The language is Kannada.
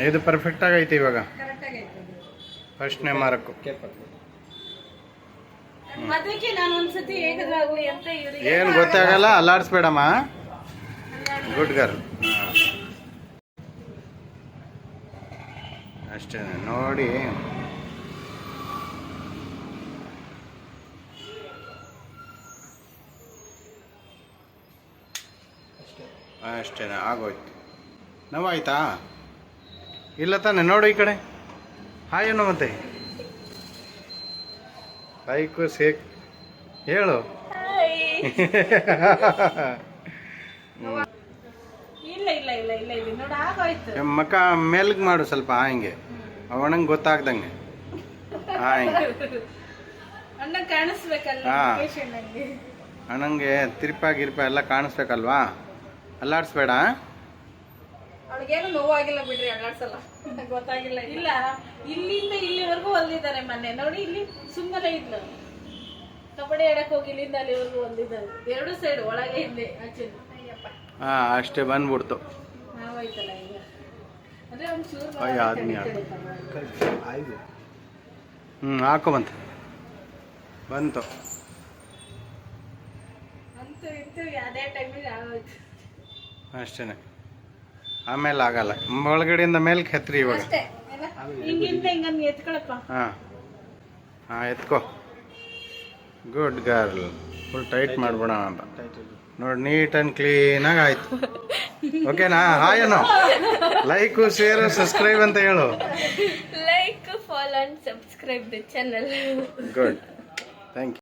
ಇದು ಪರ್ಫೆಕ್ಟ್ ಆಗೈತೆ ಇವಾಗ. ಕರೆಕ್ಟ್ ಆಗೈತೆ ಫಸ್ಟ್ನೇ ಮಾರಕ್ಕು. ಅದಕ್ಕೆ ನಾನು ಒಂದ್ಸತಿ ಹೇಗಾಗ್ಲಿ ಅಂತ ಇವ್ರಿಗೆ ಏನು ಗೊತ್ತಾಗಲ್ಲ, ಅಲ್ಲಾಡಿಸ್ಬೇಡಮ್ಮ. Good girl. ಅಷ್ಟೇ ನೋಡಿ. ಅಷ್ಟೇ ಆಗೋಯ್ತು. ನೋವಾಯ್ತಾ? ಇಲ್ಲ ತಾನೆ? ನೋಡು ಈ ಕಡೆ. ಹಾಯೇನು ಮತ್ತೆ ಬೈಕು ಸೇಕ್ ಹೇಳು. ಇಲ್ಲ ಇಲ್ಲ ಇಲ್ಲ ಇಲ್ಲ ಇಲ್ಲ ನೋಡಿ ಆಗೋಯ್ತು. ಮಕ್ಕ ಮೇಲ್ಗೆ ಮಾಡು ಸ್ವಲ್ಪ, ಹಿಂಗೆ ಅವನಂಗೆ ಗೊತ್ತಾಗ್ದಂಗೆ. ಹಿಂಗೆ ಅಣ್ಣ ಕಾಣಿಸ್ಬೇಕಲ್ಲ ಲೊಕೇಶನ್ ಅಲ್ಲಿ. ಅಣ್ಣಂಗೆ ತಿರ್ಪ ಗಿರ್ಪ ಎಲ್ಲ ಕಾಣಿಸ್ಬೇಕಲ್ವಾ? ಅಲ್ಲಾಡಿಸ್ಬೇಡ. ಅವಳಿಗೇನು ನೋವಾಗಿಲ್ಲ ಬಿಡ್ರಿ, ಅಲ್ಲಾಡ್ಸಲ್ಲ. ಗೊತ್ತಾಗಿಲ್ಲ. ಇಲ್ಲ ಇಲ್ಲಿಂದ ಇಲ್ಲಿವರೆಗೂ ಹೊಲ್ದಿದ್ದಾರೆ ಮೊನ್ನೆ ನೋಡಿ. ಇಲ್ಲಿ ಸುಮ್ಮನೆ ಇದ್ಲು, ಕಬಡ್ಡಿ ಆಡಕ್ ಹೋಗಿ ಇಲ್ಲಿಂದ ಅಲ್ಲಿವರೆಗೂ ಹೊಲ್ದಿದ್ದಾರೆ. ಎರಡು ಸೈಡ್, ಒಳಗೆ ಹಿಂದೆ ಆಚೆ. ಅಷ್ಟೇ ಬಂದ್ಬಿಡ್ತು. ಆಗೋಯ್ತಲ್ಲ ಈಗ. ಅದೇ ಒಂಚೂರು ಆದ್ಮಿ ಹಾಕೋ ಬಂತು. ಅಂತೂ ಇಂತೂ ಅದೇ ಟೈಮಿಗೆ ಆಗೋಯ್ತು. ಅಷ್ಟೇ, ಆಮೇಲೆ ಆಗಲ್ಲ. ಒಳಗಡೆಯಿಂದ ಮೇಲೆ ಕೆತ್ರಿ ಇವಾಗ. ಅಷ್ಟೇ ಹಿಂಗಿಂದ ಹಿಂಗಂದು ಎತ್ಕೊಳಪ್ಪ. ಎತ್ಕೋ. Good girl. ಫುಲ್ ಟೈಟ್ ಮಾಡ್ಬೋಣ ಅಂತ ನೋಡಿ. ನೀಟ್ ಆ್ಯಂಡ್ ಕ್ಲೀನಾಗಿ ಆಯ್ತು. ಓಕೆನಾ? ಹಾಯೇನೋ ಲೈಕು ಶೇರು ಸಬ್ಸ್ಕ್ರೈಬ್ ಅಂತ ಹೇಳು. Like, follow and subscribe the channel. Good, thank you.